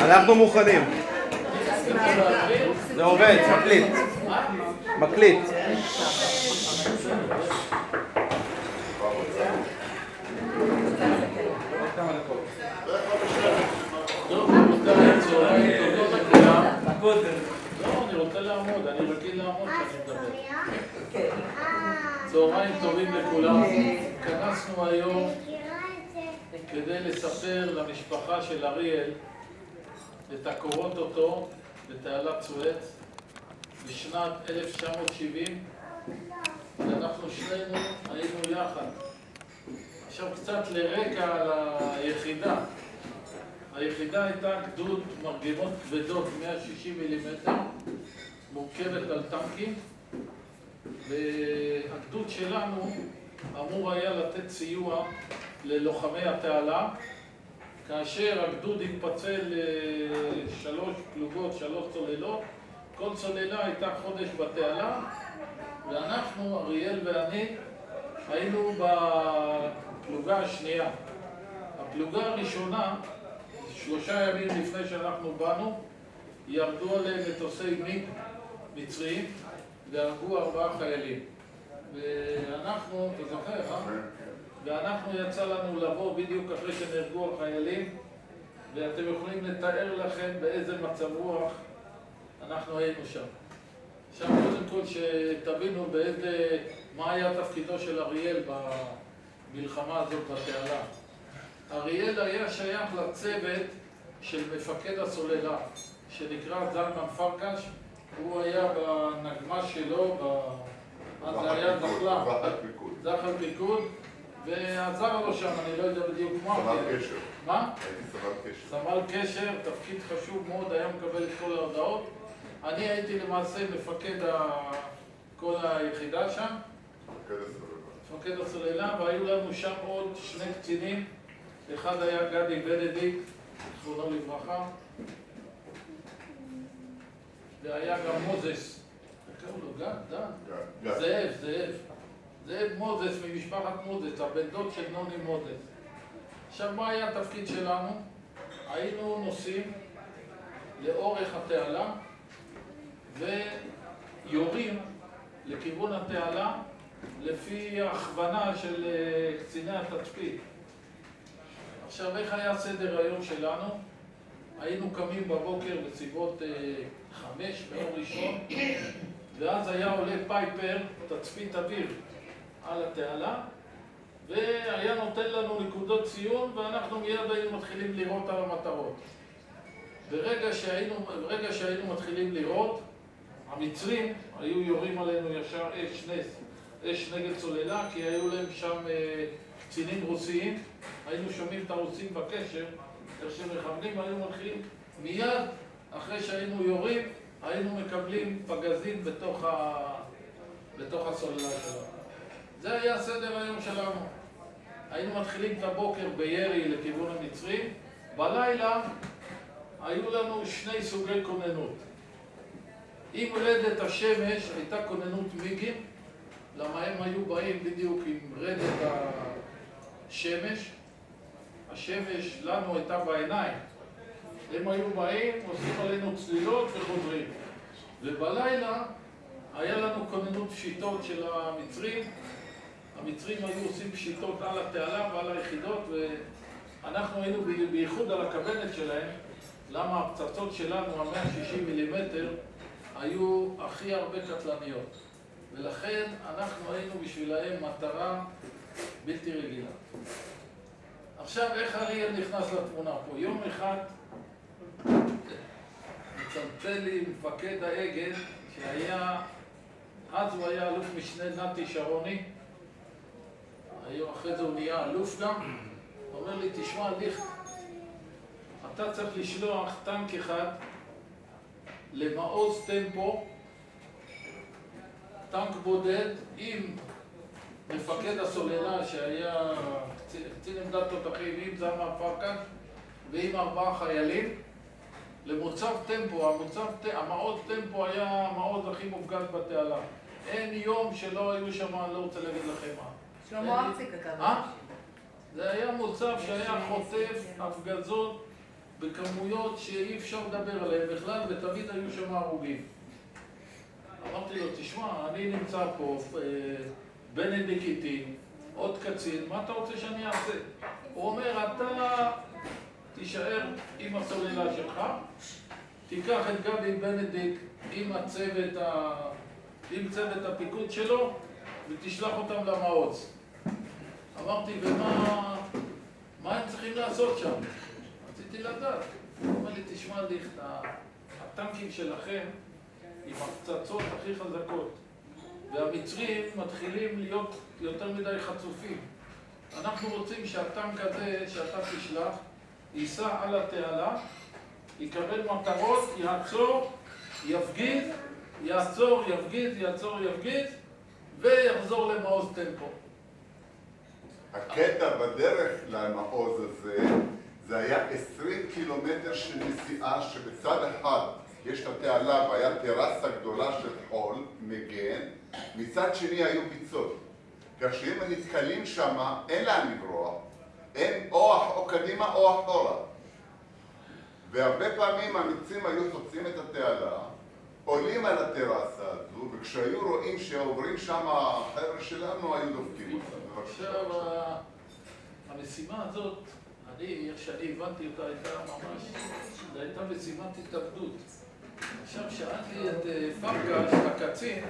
אנחנו מוכנים. זה עובד, מקליט. מקליט. אני רוצה לעמוד, אני רגיל לעמוד כשאני מדבר. צהריים טובים לכולם. התכנסנו היום כדי לספר למשפחה של אריאל את הקורות אותו בתעלת סואץ בשנת 1970, ואנחנו שנינו היינו יחד. עכשיו קצת לרקע על היחידה. היחידה הייתה גדוד מרגמות כבדות 160 מילימטר, מורכבת על טנקים, והגדוד שלנו אמור היה לתת סיוע ללוחמי התעלה, כאשר הגדוד התפצל לשלוש פלוגות, 3 צוללות, כל צוללה הייתה חודש בתעלה, ואנחנו, אריאל ואני, היינו בפלוגה השנייה. הפלוגה הראשונה, 3 ימים לפני שאנחנו באנו, ירדו עליהם מטוסי מיג מצריים והרגו 4 חיילים. ואנחנו, אתה זוכר, ואנחנו יצא לנו לבוא בדיוק אחרי שנהרגו החיילים, ואתם יכולים לתאר לכם באיזה מצב רוח אנחנו היינו שם. עכשיו קודם כל שתבינו מה היה תפקידו של אריאל במלחמה הזאת בתעלה. אריאל היה שייך לצוות של מפקד הסוללה, שנקרא זלמן פרקש. הוא היה בנגמה שלו, אז זה היה זחל פיקוד, ועזר לו שם, אני לא יודע בדיוק מה. סמל קשר. מה? הייתי סמל קשר. סמל קשר, תפקיד חשוב מאוד, היה מקבל את כל ההודעות. אני הייתי למעשה מפקד כל היחידה שם. מפקד הסוללה, והיו לנו שם עוד 2 קצינים. אחד היה גדי בנדיק, זכרונו לברכה, והיה גם מוזס, קראו לו גד? זאב מוזס ממשפחת מוזס, הבן דוד של נוני מוזס. עכשיו מה היה התפקיד שלנו? היינו נוסעים לאורך התעלה ויורים לכיוון התעלה לפי הכוונה של קציני התצפית. עכשיו, איך היה סדר היום שלנו? היינו קמים בבוקר בסביבות 5 ביום ראשון, ואז היה עולה פייפר, תצפית אוויר, על התעלה, והיה נותן לנו נקודות ציון, ואנחנו מיד היינו מתחילים לירות על המטרות. ברגע שהיינו מתחילים לירות, המצרים היו יורים עלינו ישר אש נגד צוללה, כי היו להם שם קצינים רוסיים. היינו שומעים את הרוסים בקשר, איך שמכוונים, היינו מתחילים מיד אחרי שהיינו יורים, היינו מקבלים פגזים בתוך הסוללה שלנו. זה היה סדר היום שלנו. היינו מתחילים את הבוקר בירי לכיוון המצרים. בלילה היו לנו 2 סוגי כוננות. עם רדת השמש הייתה כוננות מיגים, למה הם היו באים בדיוק עם רדת השמש. השמש לנו הייתה בעיניים. הם היו באים, עושים עלינו צלילות וחוזרים. ובלילה היה לנו כוננות פשיטות של המצרים. המצרים היו עושים פשיטות על התעלה ועל היחידות, ואנחנו היינו בייחוד על הכוונת שלהם, למה הפצצות שלנו, ה-160 מילימטר, היו הכי הרבה קטלניות. ולכן אנחנו היינו בשבילהם מטרה בלתי רגילה. עכשיו, איך אריאל נכנס לתמונה פה? יום אחד מצלצל לי מפקד האגד, אז הוא היה אלוף משנה נתי שרוני, אחרי זה הוא נהיה אלוף גם. הוא אומר לי, תשמע, אתה צריך לשלוח טנק אחד למעוז טמפו, טנק בודד עם מפקד הסוללה שהיה קצין עמדת תותחים עם זלמן פרקש ועם 4 חיילים למוצב טמפו. המעוז טמפו היה המעוז הכי מופגז בתעלה. אין יום שלא היו שם, אני לא רוצה להגיד לכם מה. שלמה ארצי כתב. זה היה מוצב שהיה חוטף הפגזות בכמויות שאי אפשר לדבר עליהן בכלל, ותמיד היו שם הרוגים. אמרתי לו, תשמע, אני נמצא פה, בנדיק איתי, עוד קצין, מה אתה רוצה שאני אעשה? הוא אומר, אתה תישאר עם הסוללה שלך, תיקח את גבי בנדיק עם צוות הפיקוד שלו, ותשלח אותם למעוז. אמרתי, ומה הם צריכים לעשות שם? רציתי לדעת. הוא אומר לי, תשמע ליכט, הטנקים שלכם עם הפצצות הכי חזקות, והמצרים מתחילים להיות יותר מדי חצופים. אנחנו רוצים שהטנק הזה שאתה תשלח, ייסע על התעלה, יקבל מטרות, יעצור, יפגיד, יעצור, יפגיד, יעצור, יפגיד, ויחזור למעוז טמפו. הקטע בדרך למעוז הזה, זה היה 20 קילומטר של נסיעה שבצד אחד יש את התעלה והיה טרסה גדולה של חול, מגן, מצד שני היו ביצות. כך שאם נתקלים שם, אין לאן לברוח, אין או קדימה או אחורה. והרבה פעמים המצרים היו חוצים את התעלה, עולים על הטרסה הזו, וכשהיו רואים שעוברים שם החבר'ה שלנו, היו דופקים אותם. עכשיו, המשימה הזאת, איך שאני הבנתי אותה, הייתה משימת התאבדות. עכשיו שאלתי את פרקש, הקצין,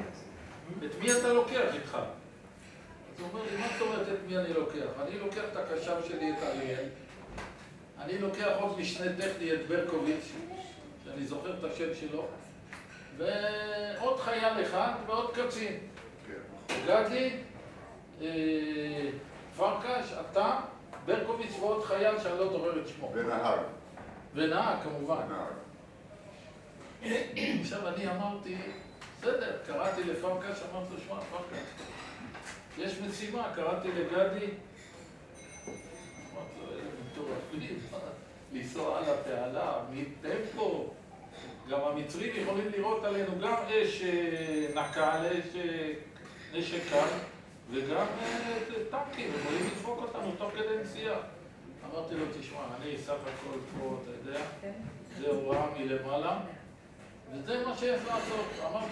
את מי אתה לוקח איתך? אז הוא אומר לי, מה זאת אומרת את מי אני לוקח? אני לוקח את הקשב שלי, את אריאל, אני לוקח עוד משנה טכני, את ברקוביץ', שאני זוכר את השם שלו, ועוד חייל אחד ועוד קצין. גדי, פרקש, אתה, ברקוביץ' ועוד חייל שאני לא זוכר את שמו. ונהג. ונהג, כמובן. עכשיו אני אמרתי, בסדר, קראתי לפרקש, אמרתי לו, שמע, פרקש, יש משימה, קראתי לגדי, אמרתי לו, אלה מטורפים, לנסוע על התעלה, מטמפו, גם המצרים יכולים לראות עלינו גם אש נקל, אש נשק קל, וגם טנקים, יכולים לדפוק אותנו תוך כדי נסיעה. אמרתי לו, תשמע, אני סך הכל פה, אתה יודע, זה הוראה מלמעלה, וזה מה שיש לעשות. אמרתי,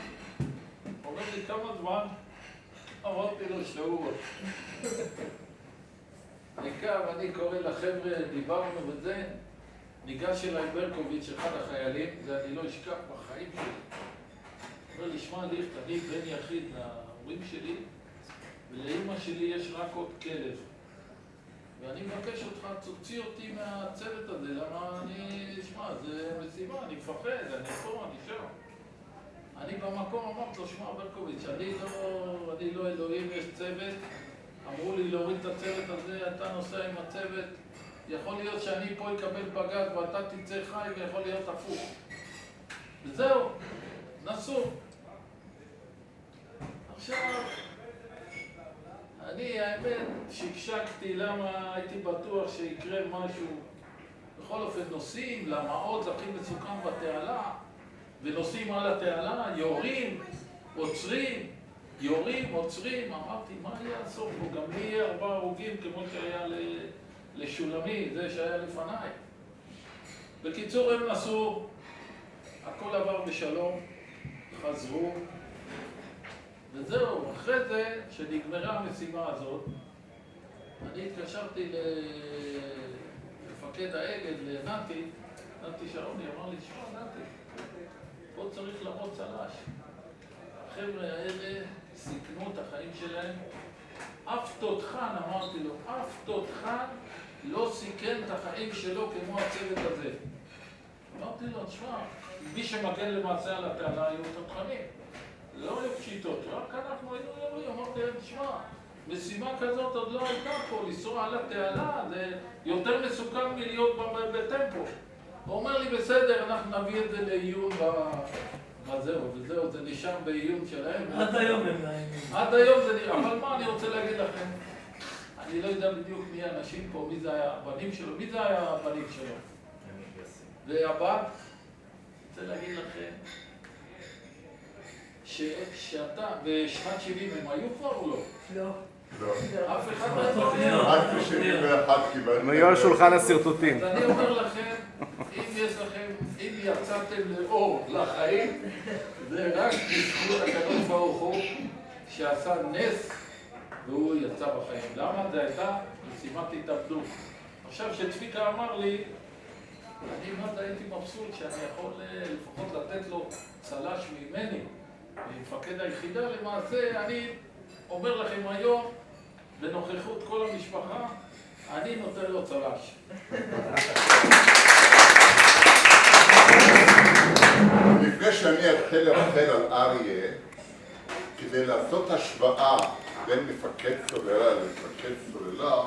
אומר לי כמה זמן, אמרתי לו שבועות. אני קורא לחבר'ה, דיברנו וזה, ניגש אליי ברקוביץ', אחד החיילים, זה אני לא אשכח בחיים שלי. אומר לי, שמע ליכט, אני בן יחיד להורים שלי, ולאמא שלי יש רק עוד כלב. ואני מבקש אותך, תוציא אותי מהצוות הזה, למה שמע, זה משימה, אני מפחד, אני פה, אני שם. אני במקום אמרתי לו, שמע ברקוביץ', אני לא אלוהים, יש צוות, אמרו לי להוריד את הצוות הזה, אתה נוסע עם הצוות, יכול להיות שאני פה אקבל בגד ואתה תצא חי ויכול להיות הפוך. וזהו, נסו. עכשיו, האמת, שקשקתי למה הייתי בטוח שיקרה משהו. בכל אופן, נוסעים למעוז הכי מסוכן בתעלה, ונוסעים על התעלה, יורים, עוצרים, יורים, עוצרים. אמרתי, מה יהיה הסוף פה? גם לי יהיה 4 הרוגים כמו שהיה לשולמי, זה שהיה לפניי. בקיצור, הם נסעו, הכל עבר בשלום, חזרו, וזהו. אחרי זה, שנגמרה המשימה הזאת, אני התקשרתי למפקד האגד, לנתי שרוני, אמר לי, שמע נתי, פה צריך למות צל"ש. החבר'ה האלה סיכנו את החיים שלהם. אף תותחן, אמרתי לו, אף תותחן לא סיכן את החיים שלו כמו הצוות הזה. אמרתי לו, תשמע, מי שמגן למעשה על התעלה היו תותחנים. לא היו פשיטות, רק אנחנו היינו יורים. אמרתי להם, תשמע, משימה כזאת עוד לא הייתה פה, לנסוע על התעלה, זה יותר מסוכן מלהיות בטמפו. הוא אומר לי, בסדר, אנחנו נביא את זה לעיון וזהו, זה נשאר בעיון שלהם. עד היום הם נעים. עד היום זה נראה, אבל מה אני רוצה להגיד לכם? אני לא יודע בדיוק מי האנשים פה, מי זה היה הבנים שלו, מי זה היה הבנים שלו? והבת, רוצה להגיד לכם, שאתה, בשנת 70 הם היו כבר או לא? לא. לא. אף אחד לא היה. רק ב-71 קיבלתי. הם היו על שולחן השרטוטים. אז אני אומר לכם, יצאתם לאור לחיים, זה רק בזכות הקדוש ברוך הוא שעשה נס והוא יצא בחיים. למה? זה הייתה משימת התאבדות. עכשיו שצביקה אמר לי, אני מה זה הייתי מבסוט שאני יכול לפחות לתת לו צל"ש ממני, מפקד היחידה. למעשה אני אומר לכם היום, בנוכחות כל המשפחה, אני נותן לו צל"ש. לפני שאני אתחיל לרחל על אריה, כדי לעשות השוואה בין מפקד סוללה למפקד סוללה,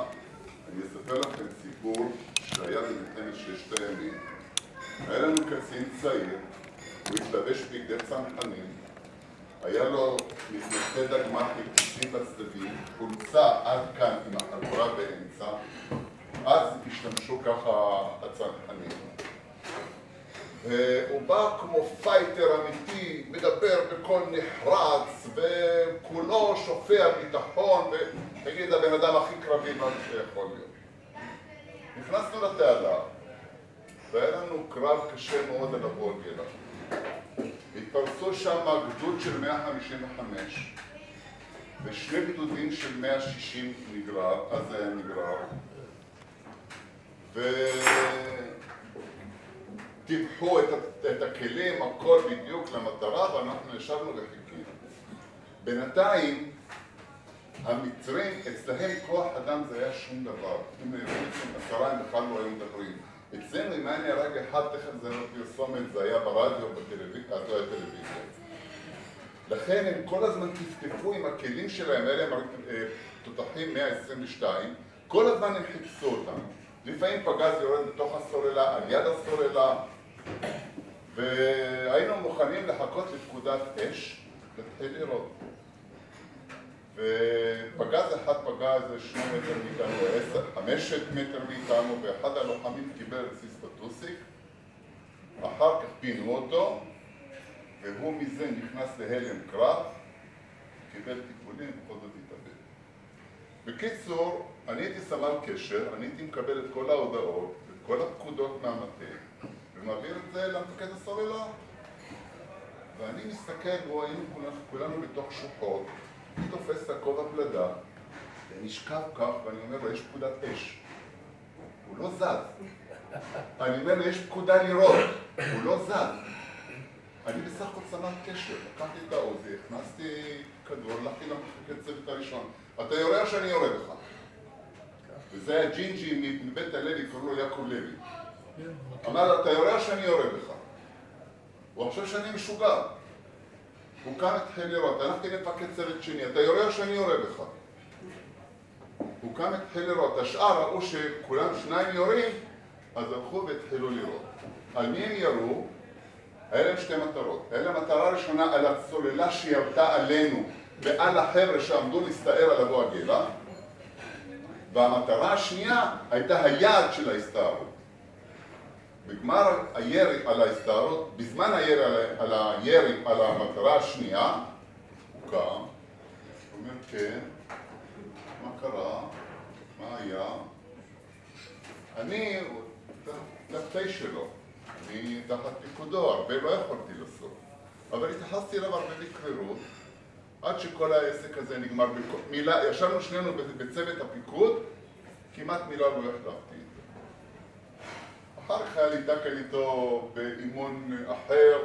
אני אספר לכם סיפור שהיה במלחמת ששת הימים. היה לנו קצין צעיר, הוא התלבש בגדי צנחנים, היה לו מפלטי דגמ"ח עם כיסים בצדדים, חולצה עד כאן עם החגורה באמצע, אז השתמשו ככה הצנחנים. והוא בא כמו פייטר אמיתי, מדבר בקול נחרץ, וכולו שופע ביטחון, ותגיד, הבן אדם הכי קרבי מה שיכול להיות. נכנסנו לתעלה, והיה לנו קרב קשה מאוד על הוולגלה. התפרסו שם גדוד של 155, ושני גדודים של 160 נגרר, אז זה היה נגרר. טיפחו את הכלים, הכל בדיוק למטרה, ואנחנו ישבנו וחיכינו. בינתיים, המצרים, אצלהם כוח אדם זה היה שום דבר. אם נראים עשרה, הם בכלל לא היו מדברים. אצלנו, אם היה נהרג אחד, תכף זה לא פרסומת, זה היה ברדיו, בטלוויזיה, אז לא היה טלוויזיה. לכן הם כל הזמן טפטפו עם הכלים שלהם, אלה הם תותחים 122, כל הזמן הם חיפשו אותם. לפעמים פגז יורד בתוך הסוללה, על יד הסוללה, והיינו מוכנים לחכות לפקודת אש, להתחיל לירות. ופגז אחד פגע איזה 2 מטר מאיתנו, 5 מטר מאיתנו, ואחד הלוחמים קיבל רסיס בטוסיק. אחר כך פינו אותו, והוא מזה נכנס להלם קרב, קיבל טיפולים, בכל זאת התאבד. בקיצור, אני הייתי סמל קשר, אני הייתי מקבל את כל ההודעות, את כל הפקודות מהמטה, ומעביר את זה למפקד הסוללה. ואני מסתכל, היינו כולנו בתוך שוחות, אני תופס את הכובע פלדה, ונשכב כך, ואני אומר לו, יש פקודת אש. הוא לא זז. אני אומר לו, יש פקודה לירות. הוא לא זז. אני בסך הכל סמל קשר, לקחתי את העוזי, הכנסתי כדור, הלכתי למפקד צוות הראשון. אתה יורה או שאני יורה בך? וזה היה ג'ינג'י מבית הלוי, קוראים לו יעקב לוי. אמר לו, אתה יורה או שאני יורה בך? הוא חושב שאני משוגע. הוא כאן התחיל לירות, הלכתי למפקד צוות שני, אתה יורה או שאני יורה בך? הוא כאן התחיל לירות, השאר ראו שכולם שניים יורים, אז הלכו והתחילו לירות. על מי הם ירו? היה להם שתי מטרות. היה להם מטרה ראשונה על הצוללה שירתה עלינו ועל החבר'ה שעמדו להסתער על אבו עגילה, והמטרה השנייה הייתה היעד של ההסתערות. בגמר הירי על ההסתערות, בזמן הירי על המטרה השנייה, הוא קם, הוא אומר, כן, מה קרה? מה היה? אני תחתי שלו, אני תחת פיקודו, הרבה לא יכולתי לעשות. אבל התייחסתי אליו הרבה בקרירות, עד שכל העסק הזה נגמר מילה, ישבנו שנינו בצוות הפיקוד, כמעט מילה לא החלפתי. אחר כך היה לי דקה איתו באימון אחר,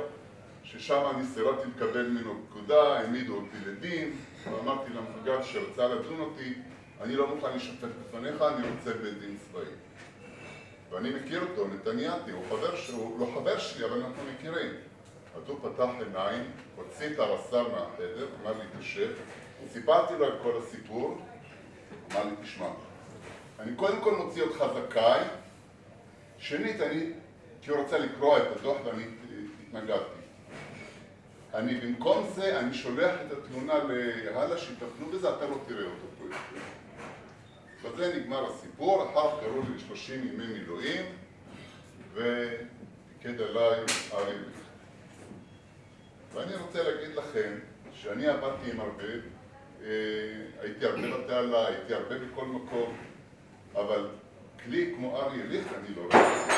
ששם אני סירבתי לקבל ממנו פקודה, העמידו אותי לדין, ואמרתי למפקד שרצה לדון אותי, אני לא מוכן לשפט בפניך, אני רוצה בית דין צבאי. ואני מכיר אותו, נתניאתי, הוא לא חבר שלי, אבל אנחנו מכירים. אז הוא פתח עיניים, הוציא את הרס"ר מהחדר, אמר לי, תשב, סיפרתי לו את כל הסיפור, אמר לי, תשמע, אני קודם כל מוציא אותך זכאי, שנית, כי הוא רצה לקרוא את הדוח ואני התנגדתי. במקום זה, אני שולח את התלונה להלאה שיטפלו בזה, אתה לא תראה אותו פה. בזה נגמר הסיפור, אחר קראו לי 30 ימי מילואים, ופיקד עליי ארי ליכט. ואני רוצה להגיד לכם שאני עבדתי עם הרבה, הייתי הרבה בתעלה, הייתי הרבה בכל מקום, אבל כלי כמו ארי ליכט אני לא רואה.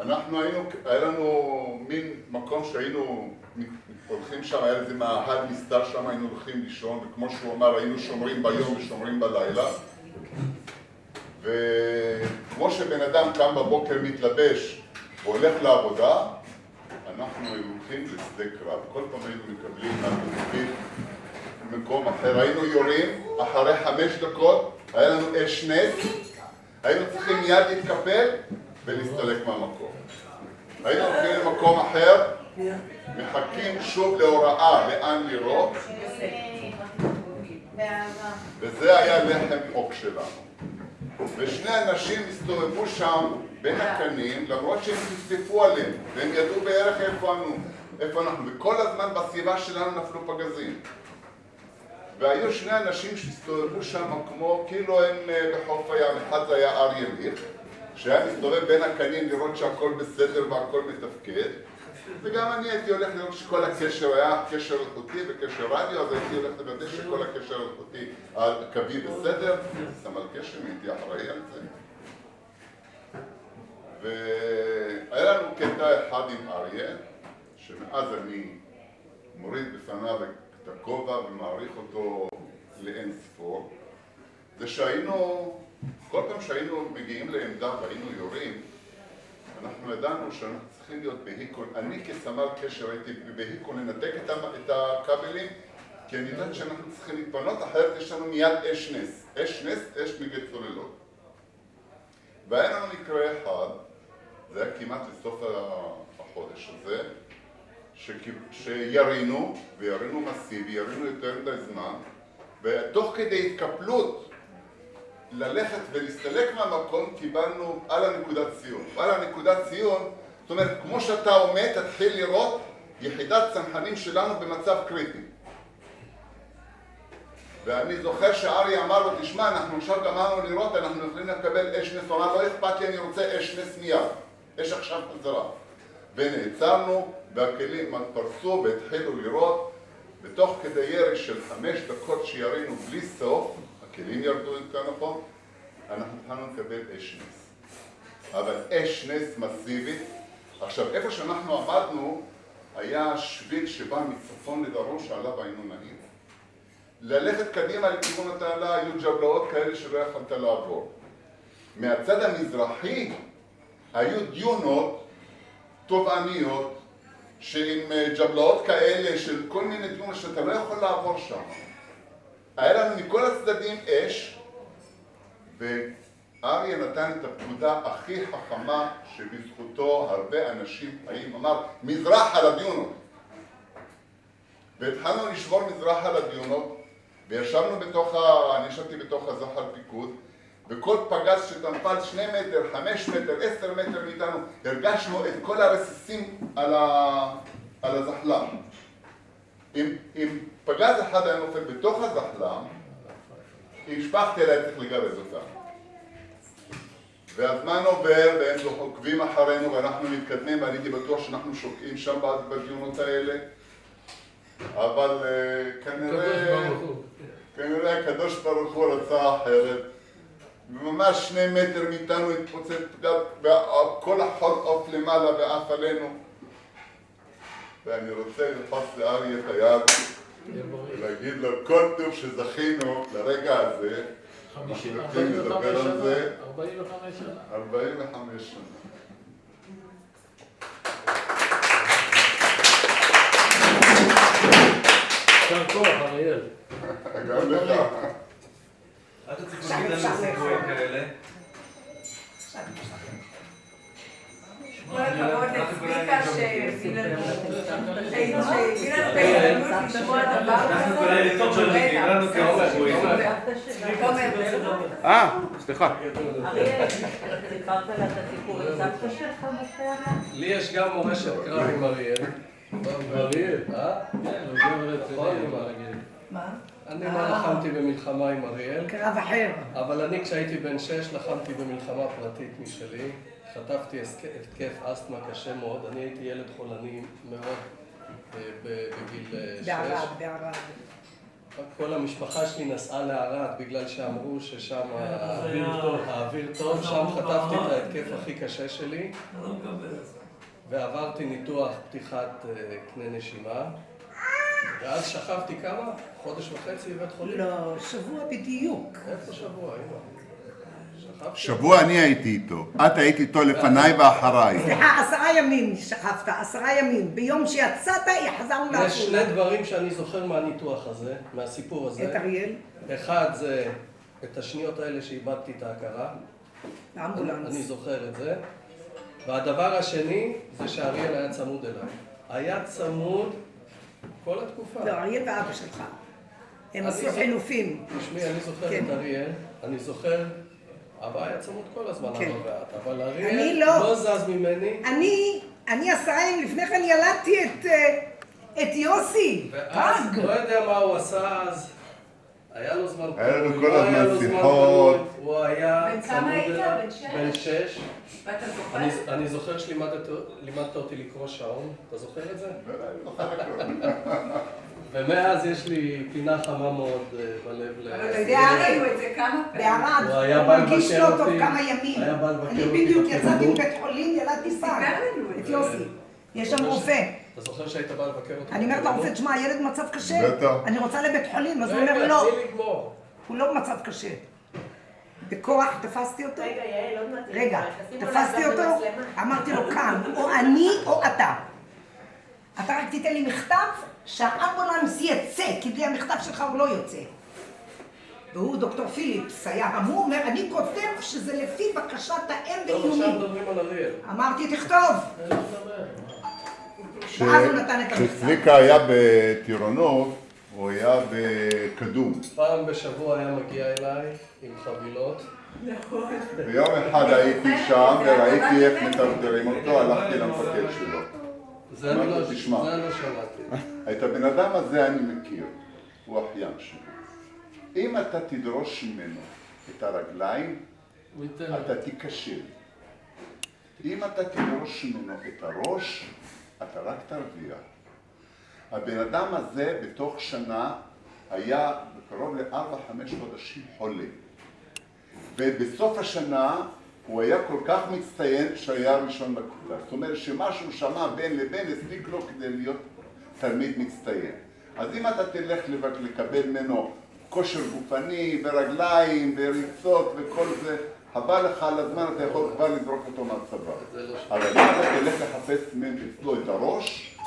אנחנו היה לנו מין מקום שהיינו הולכים שם, היה איזה מאהל מסתר שם, היינו הולכים לישון, וכמו שהוא אמר, היינו שומרים ביום ושומרים בלילה. וכמו שבן אדם קם בבוקר מתלבש והולך לעבודה, אנחנו הולכים לשדה קרב. כל פעם היינו מקבלים מהתקציב במקום אחר. היינו יורים, אחרי 5 דקות, היה לנו אש נס, היינו צריכים מיד להתקפל ולהסתלק מהמקום. היינו הולכים למקום אחר, מחכים שוב להוראה לאן לירות, וזה היה לחם חוק שלנו. ושני אנשים הסתובבו שם בין הקנים, למרות שהם תספפו עליהם, והם ידעו בערך איפה אנחנו, וכל הזמן בסביבה שלנו נפלו פגזים. והיו שני אנשים שהסתובבו שם כמו, כאילו הם בחוף הים. אחד זה היה אריה ליך, שהיה מסתובב בין הקנים לראות שהכל בסדר והכל מתפקד, וגם אני הייתי הולך לראות שכל הקשר היה קשר אלחוטי וקשר רדיו, אז הייתי הולך לוודא שכל הקשר אלחוטי הקווי בסדר, סמל קשר, הייתי אחראי על זה. והיה לנו קטע אחד עם אריה, שמאז אני מוריד בפניו את הכובע ומעריך אותו לאין ספור, זה שהיינו, כל פעם שהיינו מגיעים לעמדה והיינו יורים, אנחנו ידענו שאנחנו צריכים להיות בהיקון. אני כסמל קשר הייתי בהיקון לנתק את הכבלים, כי אני יודעת שאנחנו צריכים להתפנות, אחרת יש לנו מיד אש נס. אש נס, אש נגד צוללות. והיה לנו מקרה אחד, זה היה כמעט לסוף החודש הזה, שירינו, וירינו מסיבי, ירינו יותר מדי זמן, ותוך כדי התקפלות, ללכת ולהסתלק מהמקום, קיבלנו על הנקודת ציון. על הנקודת ציון, זאת אומרת, כמו שאתה עומד, תתחיל לראות יחידת צנחנים שלנו במצב קריטי. ואני זוכר שאריה אמר לו, תשמע, אנחנו עכשיו גמרנו לראות, אנחנו יכולים לקבל אש נס. הוא אמר, לא אכפת לי, אני רוצה אש נס מיד. אש עכשיו חזרה. ונעצרנו, והכלים פרסו והתחילו לראות, ותוך כדי ירי של 5 דקות שירינו בלי סוף, הכלים ירדו יותר נכון, אנחנו התחלנו לקבל אש נס. אבל אש נס מסיבית. עכשיו, איפה שאנחנו עמדנו, היה שביל שבא מצפון לדרום שעליו היינו נעים. ללכת קדימה לכיוון התעלה היו ג'בלאות כאלה שלא יכולת לעבור. מהצד המזרחי היו דיונות תובעניות שעם ג'בלאות כאלה של כל מיני דיונות שאתה לא יכול לעבור שם. היה לנו מכל הצדדים אש, ואריה נתן את הפקודה הכי חכמה שבזכותו הרבה אנשים חיים. אמר, מזרח על הדיונות. והתחלנו לשבור מזרח על הדיונות, וישבנו אני ישבתי בתוך הזחל פיקוד, וכל פגז שתנפל 2 מטר, 5 מטר, 10 מטר מאיתנו, הרגשנו את כל הרסיסים על הזחלם. אם פגז אחד היה נופל בתוך הזחלם, השפכתי עליה צריך לגרז אותה. והזמן עובר והם עוקבים אחרינו ואנחנו מתקדמים, ואני הייתי בטוח שאנחנו שוקעים שם בדיונות האלה. אבל כנראה הקדוש ברוך הוא רצה אחרת. וממש 2 מטר מאיתנו התפוצץ פגז, וכל החול עוף למעלה ועף עלינו. ואני רוצה ללחוץ לאריה את היד ולהגיד לו כל טוב שזכינו לרגע הזה. אנחנו הולכים לדבר על זה 45 שנה. 45 שנה. יישר כוח, אריאל. גם לך. אל תצליחו להגיד לנו סיפורים כאלה. כל הכבוד לצביקה שהביא לנו בהזדמנות לשמוע דבר אנחנו כולל לטוב שלנו, כי לנו כאלה סיפורים. סליחה. אריאל, סיפרת לה את הסיפור עם סבתא שלך מפתח? לי יש גם מורשת קרב עם אריאל. אריאל, כן, הוא גבר רציני. מה? אני לא לחמתי במלחמה עם אריאל, קרב אחר. אבל אני כשהייתי בן 6 לחמתי במלחמה פרטית משלי. חטפתי התקף אסתמה קשה מאוד, אני הייתי ילד חולני מאוד בגיל 6. בערד. כל המשפחה שלי נסעה לערד בגלל שאמרו ששם האוויר טוב, שם חטפתי את ההתקף הכי קשה שלי ועברתי ניתוח פתיחת קנה נשימה ואז שכבתי כמה? חודש וחצי בבית חולים? לא, שבוע בדיוק. איפה שבוע, אמא? שבוע אני הייתי איתו, את היית איתו לפניי ואחריי. סליחה, 10 ימים שכבת, 10 ימים. ביום שיצאת, יחזרנו לעפולה. יש שני דברים שאני זוכר מהניתוח הזה, מהסיפור הזה. את אריאל? אחד זה את השניות האלה שאיבדתי את ההכרה. האמבולנס. אני זוכר את זה. והדבר השני זה שאריאל היה צמוד אליי. היה צמוד כל התקופה. לא, אריאל ואבא שלך. הם עשו חילופים. תשמעי, אני זוכר את אריאל, אני זוכר, אבא היה צמוד כל הזמן, אבא ואת, אבל אריאל לא זז ממני. אני 10 ימים לפני כן ילדתי את יוסי. ואז לא יודע מה הוא עשה אז. היה לו זמן היה לנו כל הזמן שיחות. הוא היה בן כמה היית? בן 6. ואתה זוכר? אני זוכר שלימדת אותי לקרוא שעון, אתה זוכר את זה? ומאז יש לי פינה חמה מאוד בלב. אבל אתה יודע, ראינו את זה כמה פעמים. בערד, הוא מרגיש לא טוב כמה ימים. אני בדיוק יצאתי מבית חולים, ילדתי פג. את יוסי. יש שם רופא. אתה זוכר שהיית בא לבקר אותי? אני אומרת לרופא, תשמע, הילד במצב קשה. אני רוצה לבית חולים, אז הוא רגע, אומר לא. תני לגמור. הוא לא במצב קשה. בכוח תפסתי אותו. רגע, יעל, עוד מעט. רגע, תפסתי אותו, אמרתי לו כאן, או אני או אתה. אתה רק תיתן לי מכתב שהאמבולנס יצא, כי בלי המכתב שלך הוא לא יוצא. והוא, דוקטור פיליפס, היה הוא אומר, אני כותב שזה לפי בקשת האם טוב, ואיומים. עכשיו מדברים על אריאל. אמרתי, תכתוב. ואז הוא נתן את המכתב. כשצביקה היה בטירונות, הוא היה בקדום. פעם בשבוע היה מגיע אליי עם חבילות. ויום אחד הייתי שם וראיתי איך מטרטרים אותו, הלכתי למפקד שלו. זה אני לא תשמע. שמעתי. את הבן אדם הזה אני מכיר, הוא אחיין שלי. אם אתה תדרוש ממנו את הרגליים, אתה תיכשל. אם אתה תדרוש ממנו את הראש, אתה רק תרוויח. הבן אדם הזה בתוך שנה היה בקרוב ל4-5 חודשים חולה. ובסוף השנה הוא היה כל כך מצטיין שהיה ראשון בכיתה. זאת אומרת שמשהו שמע בין לבין הספיק לו כדי להיות תלמיד מצטיין. אז אם אתה תלך לקבל ממנו כושר גופני ורגליים וריצות וכל זה, חבל לך על הזמן, אתה יכול כבר לזרוק אותו מהצבא. אבל אם אתה תלך לחפש אצלו את הראש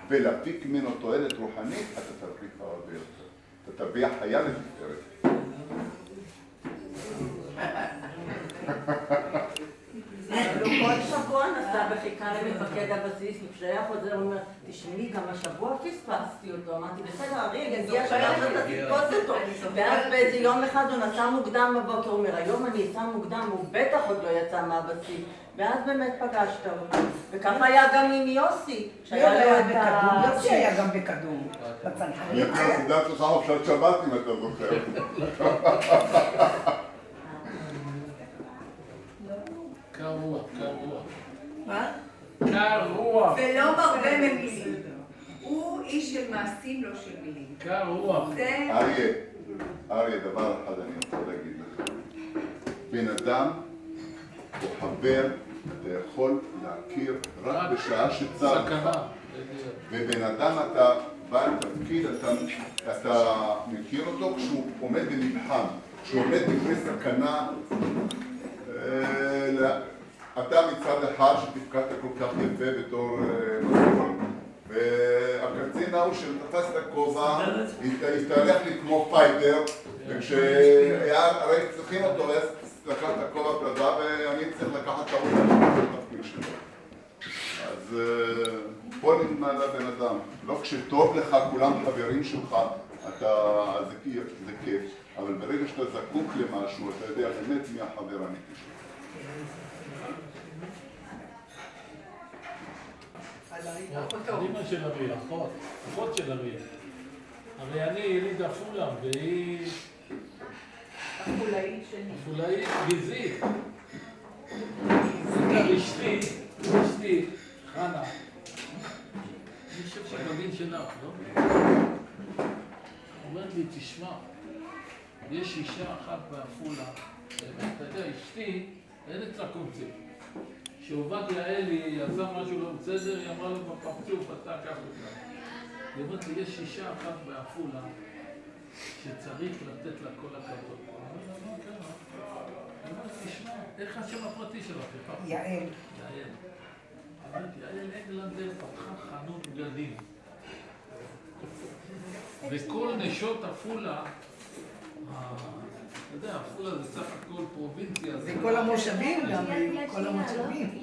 ולהפיק ממנו תועלת רוחנית, אתה תרוויח הרבה יותר. אתה תרוויח חיה לתפארת. אבל הוא כל שבוע נסע וחיכה למפקד הבסיס, וכשהיה חוזר הוא אומר, תשמעי, גם השבוע פספסתי אותו. אמרתי, בסדר, אריאל, יגיע שעה שאתה תתפוס אותו. ואז באיזה יום אחד הוא נסע מוקדם בבוקר, הוא אומר, היום אני אסע מוקדם, הוא בטח עוד לא יצא מהבסיס. ואז באמת פגשת אותו. וככה היה גם עם יוסי, שהיה לו את ה... יוסי היה גם בקדום. אני יכול לסדר לך חופשת שבת אם אתה זוכר. קר רוח, קר רוח. מה? קר רוח. ולא מרבה במילים. הוא איש של מעשים, לא של מילים. קר רוח. אריה, דבר אחד אני רוצה להגיד לך. בן אדם או חבר, אתה יכול להכיר רק בשעה שצר. סכנה. ובן אדם אתה בא לתפקיד, אתה מכיר אותו כשהוא עומד במבחן, כשהוא עומד בפני סכנה. אתה מצד אחד שתפקדת כל כך יפה בתור מסלול, והקצין ההוא שתפס את הכובע התהלך לי כמו פייטר, וכשהיה הרי צריכים אותו לקח את הכובע פלדה ואני צריך לקחת את ההוא לתפקיד שלו. אז פה נתנה לבן אדם, לא כשטוב לך כולם חברים שלך, זה כיף, אבל ברגע שאתה זקוק למשהו אתה יודע באמת מי החבר האמיתי שלך. אמא של אריאל, אחות של אריאל. הרי אני יליד עפולה והיא... עפולאית שני. עפולאית גזית. אשתי, חנה. אני חושב שבדין שלך, לא? אומרת לי, תשמע, יש אישה אחת בעפולה, באמת, אתה יודע, אשתי, אין אצלה קונספט. כשעובדיה אלי עשה משהו לא בסדר, היא אמרה לו בפרצוף, אתה כך וכך. היא אומרת לי, יש אישה אחת בעפולה שצריך לתת לה כל הכבוד. אני אומר לה, מה קרה? היא אומרת, תשמע, איך השם הפרטי שלך? יעל. יעל. אומרת, יעל אנגלנדר פתחה חנות בגדים. וכל נשות עפולה, אתה יודע, עפולה זה סך הכל פרובינציה. זה כל המושבים גם, כל המושבים.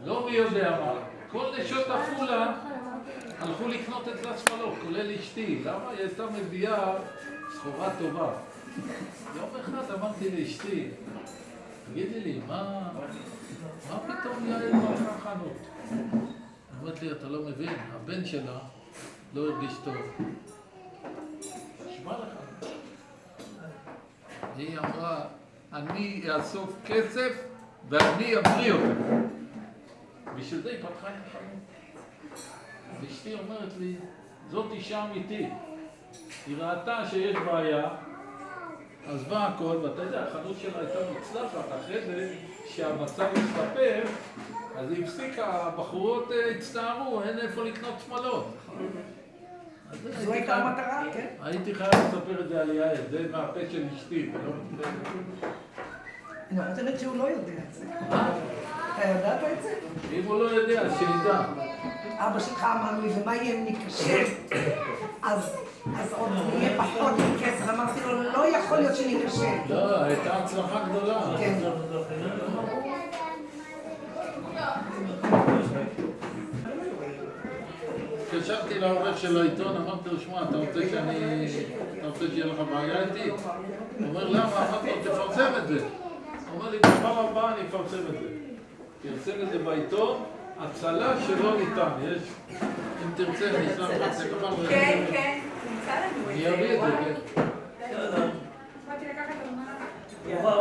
לא מי יודע מה. כל נשות עפולה הלכו לקנות את השמלות, כולל אשתי. למה? היא הייתה מביאה סחורה טובה. יום אחד אמרתי לאשתי, תגידי לי, מה פתאום יעל פתחה חנות? אמרתי לי, אתה לא מבין, הבן שלה לא הרגיש טוב. נשמע לך. היא אמרה, אני אאסוף כסף ואני אבריא אותה. בשביל זה היא פתחה את החנות. ואשתי אומרת לי, זאת אישה אמיתית. היא ראתה שיש בעיה, עזבה הכל, ואתה יודע, החנות שלה הייתה מוצלחת. אחרי זה, שהמצב הסתפר, אז היא הפסיקה, הבחורות הצטערו, אין איפה לקנות שמלות. זו הייתה המטרה, כן? הייתי חייב לספר את זה על יעל, זה מהפה של אשתי. אני חושבת שהוא לא יודע את זה. אתה ידעת את זה? אם הוא לא יודע, שידע. אבא שלך אמר לי, ומה יהיה אם ניקשר? אז עוד נהיה פחות כסף. אמרתי לו, לא יכול להיות שניקשר. לא, הייתה הצלחה גדולה. כן. התקשרתי לעורך של העיתון, אמרתי לו, שמע, אתה רוצה שיהיה לך בעיה איתי? הוא אומר, למה? אמרתי לו, תפרסם את זה. הוא אומר לי, בפעם הבאה אני אפרסם את זה. פרסם את זה בעיתון, הצלה שלא ניתן. יש, אם תרצה, אני אשלח את זה. כן,